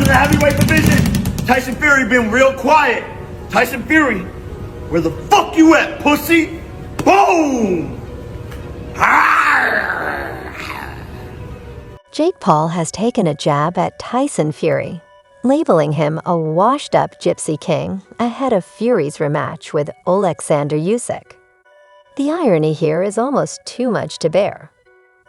to the heavyweight division. Tyson Fury been real quiet. Tyson Fury, where the fuck you at, pussy? Boom! Jake Paul has taken a jab at Tyson Fury, labeling him a washed-up gypsy king ahead of Fury's rematch with Oleksandr Usyk. The irony here is almost too much to bear.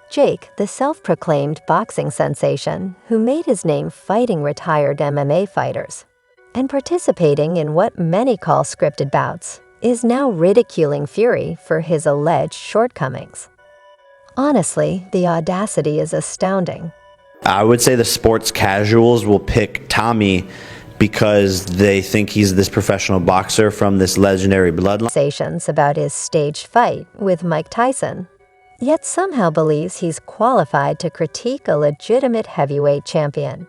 Jake, the self-proclaimed boxing sensation who made his name fighting retired MMA fighters and participating in what many call scripted bouts, is now ridiculing Fury for his alleged shortcomings. Honestly, the audacity is astounding. I would say the sports casuals will pick Tommy because they think he's this professional boxer from this legendary bloodline. Conversations about his staged fight with Mike Tyson, yet somehow believes he's qualified to critique a legitimate heavyweight champion.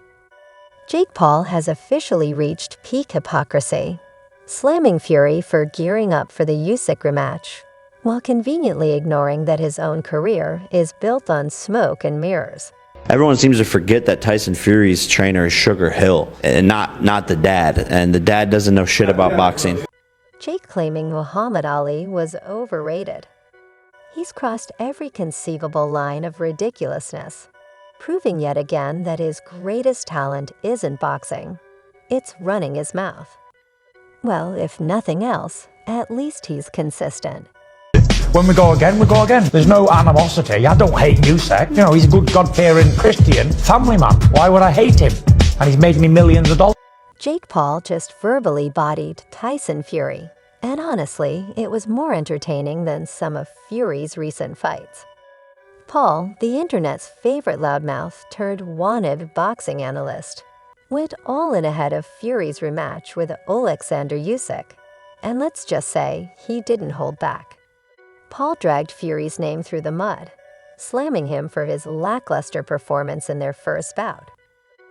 Jake Paul has officially reached peak hypocrisy, slamming Fury for gearing up for the Usyk rematch, while conveniently ignoring that his own career is built on smoke and mirrors. Everyone seems to forget that Tyson Fury's trainer is Sugar Hill, and not the dad, and the dad doesn't know shit about boxing. Jake claiming Muhammad Ali was overrated. He's crossed every conceivable line of ridiculousness, proving yet again that his greatest talent isn't boxing, it's running his mouth. Well, if nothing else, at least he's consistent. When we go again, we go again. There's no animosity. I don't hate Usyk. You know, he's a good God-fearing Christian family man. Why would I hate him? And he's made me millions of dollars. Jake Paul just verbally bodied Tyson Fury, and honestly, it was more entertaining than some of Fury's recent fights. Paul, the internet's favorite loudmouth turned wanted boxing analyst, went all in ahead of Fury's rematch with Oleksandr Usyk, and let's just say he didn't hold back. Paul dragged Fury's name through the mud, slamming him for his lackluster performance in their first bout.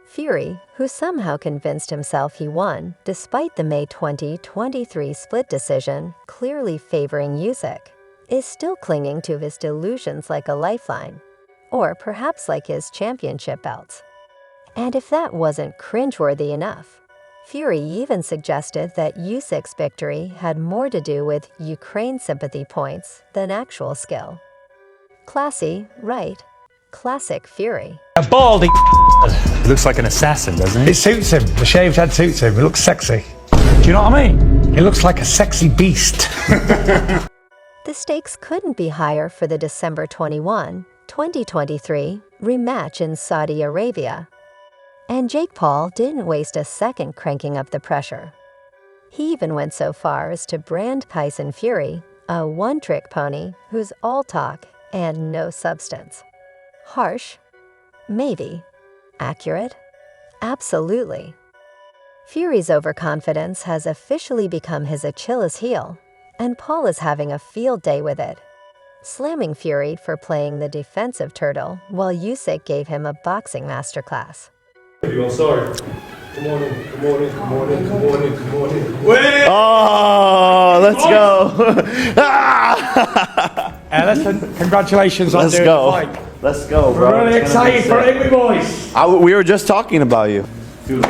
Fury, who somehow convinced himself he won despite the May 2023 split decision clearly favoring Usyk, is still clinging to his delusions like a lifeline, or perhaps like his championship belts. And if that wasn't cringeworthy enough, Fury even suggested that Usyk's victory had more to do with Ukraine sympathy points than actual skill. Classy, right? Classic Fury. A baldy. He looks like an assassin, doesn't he? It suits him. The shaved head suits him. He looks sexy. Do you know what I mean? He looks like a sexy beast. The stakes couldn't be higher for the December 21, 2023 rematch in Saudi Arabia. And Jake Paul didn't waste a second cranking up the pressure. He even went so far as to brand Tyson Fury a one-trick pony who's all talk and no substance. Harsh? Maybe. Accurate? Absolutely. Fury's overconfidence has officially become his Achilles heel, and Paul is having a field day with it, slamming Fury for playing the defensive turtle while Usyk gave him a boxing masterclass. I'm sorry. Come on in, come on in, come on in, come on in, come on in. Wait! Oh, let's go. Listen, congratulations on Let's doing go. the fight. Let's go, bro. We're really excited for it, boys. We were just talking about you. Keep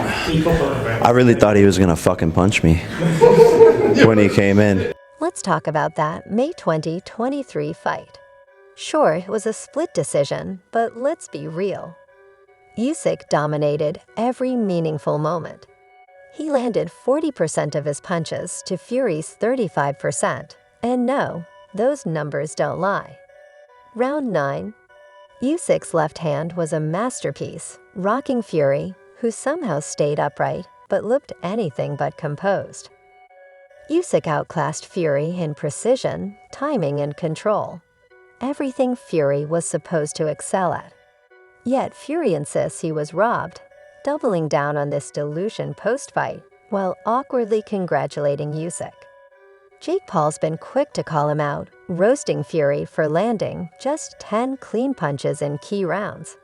up on it, man. I really thought he was gonna fucking punch me when he came in. Let's talk about that May 2023 fight. Sure, it was a split decision, but let's be real. Usyk dominated every meaningful moment. He landed 40% of his punches to Fury's 35%, and no, those numbers don't lie. Round 9. Usyk's left hand was a masterpiece, rocking Fury, who somehow stayed upright but looked anything but composed. Usyk outclassed Fury in precision, timing, and control. Everything Fury was supposed to excel at. Yet Fury insists he was robbed, doubling down on this delusion post-fight while awkwardly congratulating Usyk. Jake Paul's been quick to call him out, roasting Fury for landing just 10 clean punches in key rounds.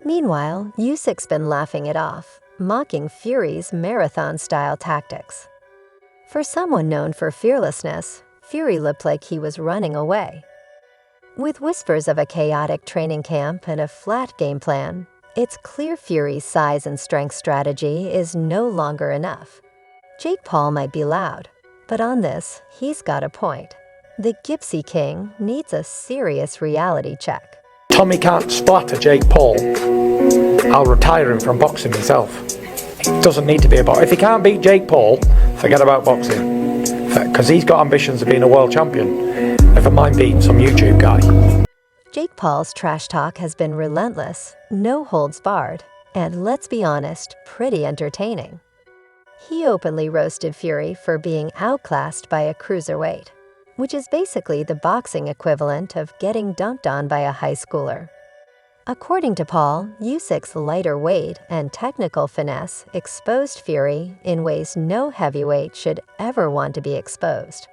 Meanwhile, Usyk's been laughing it off, mocking Fury's marathon-style tactics. For someone known for fearlessness, Fury looked like he was running away. With whispers of a chaotic training camp and a flat game plan, It's clear Fury's size and strength strategy is no longer enough. Jake Paul might be loud, but on this, he's got a point. The Gypsy King needs a serious reality check. Tommy can't splatter Jake Paul. I'll retire him from boxing myself. It doesn't need to be a boxer. If he can't beat Jake Paul, forget about boxing. Because he's got ambitions of being a world champion. Never mind beating some YouTube guy. Jake Paul's trash talk has been relentless, no holds barred, and let's be honest, pretty entertaining. He openly roasted Fury for being outclassed by a cruiserweight, which is basically the boxing equivalent of getting dunked on by a high schooler. According to Paul, Usyk's lighter weight and technical finesse exposed Fury in ways no heavyweight should ever want to be exposed.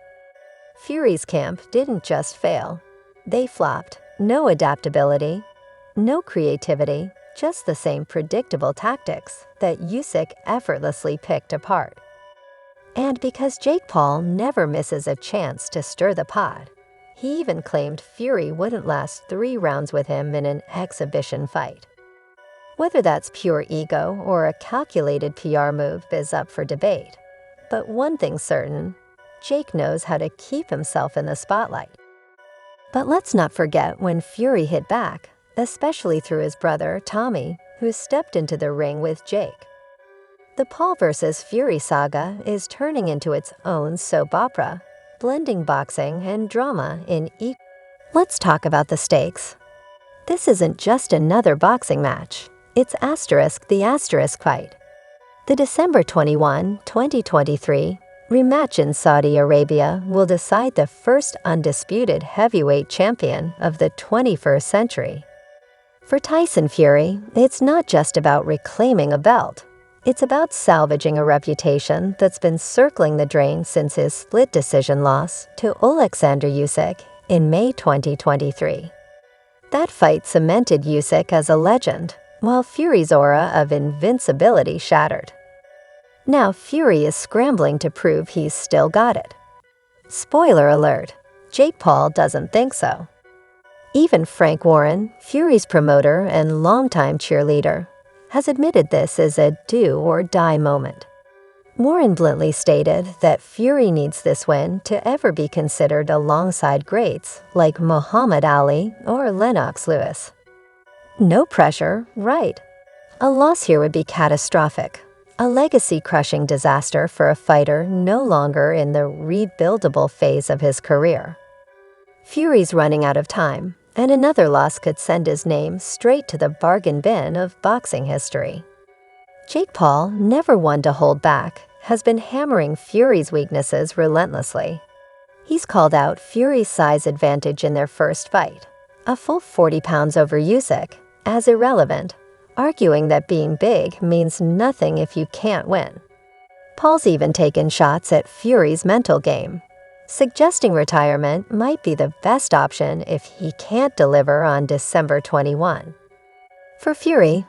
Fury's camp didn't just fail. They flopped. No adaptability, no creativity, just the same predictable tactics that Usyk effortlessly picked apart. And because Jake Paul never misses a chance to stir the pot, he even claimed Fury wouldn't last 3 rounds with him in an exhibition fight. Whether that's pure ego or a calculated PR move is up for debate. But one thing's certain, Jake knows how to keep himself in the spotlight. But let's not forget when Fury hit back, especially through his brother, Tommy, who stepped into the ring with Jake. The Paul vs. Fury saga is turning into its own soap opera, blending boxing and drama in equal. Let's talk about the stakes. This isn't just another boxing match. It's the asterisk fight. The December 21, 2023 rematch in Saudi Arabia will decide the first undisputed heavyweight champion of the 21st century. For Tyson Fury, it's not just about reclaiming a belt. It's about salvaging a reputation that's been circling the drain since his split decision loss to Oleksandr Usyk in May 2023. That fight cemented Usyk as a legend, while Fury's aura of invincibility shattered. Now Fury is scrambling to prove he's still got it. Spoiler alert, Jake Paul doesn't think so. Even Frank Warren, Fury's promoter and longtime cheerleader, has admitted this is a do-or-die moment. Warren bluntly stated that Fury needs this win to ever be considered alongside greats like Muhammad Ali or Lennox Lewis. No pressure, right? A loss here would be catastrophic. A legacy-crushing disaster for a fighter no longer in the rebuildable phase of his career. Fury's running out of time, and another loss could send his name straight to the bargain bin of boxing history. Jake Paul, never one to hold back, has been hammering Fury's weaknesses relentlessly. He's called out Fury's size advantage in their first fight, a full 40 pounds over Usyk, as irrelevant, arguing that being big means nothing if you can't win. Paul's even taken shots at Fury's mental game, suggesting retirement might be the best option if he can't deliver on December 21. For Fury,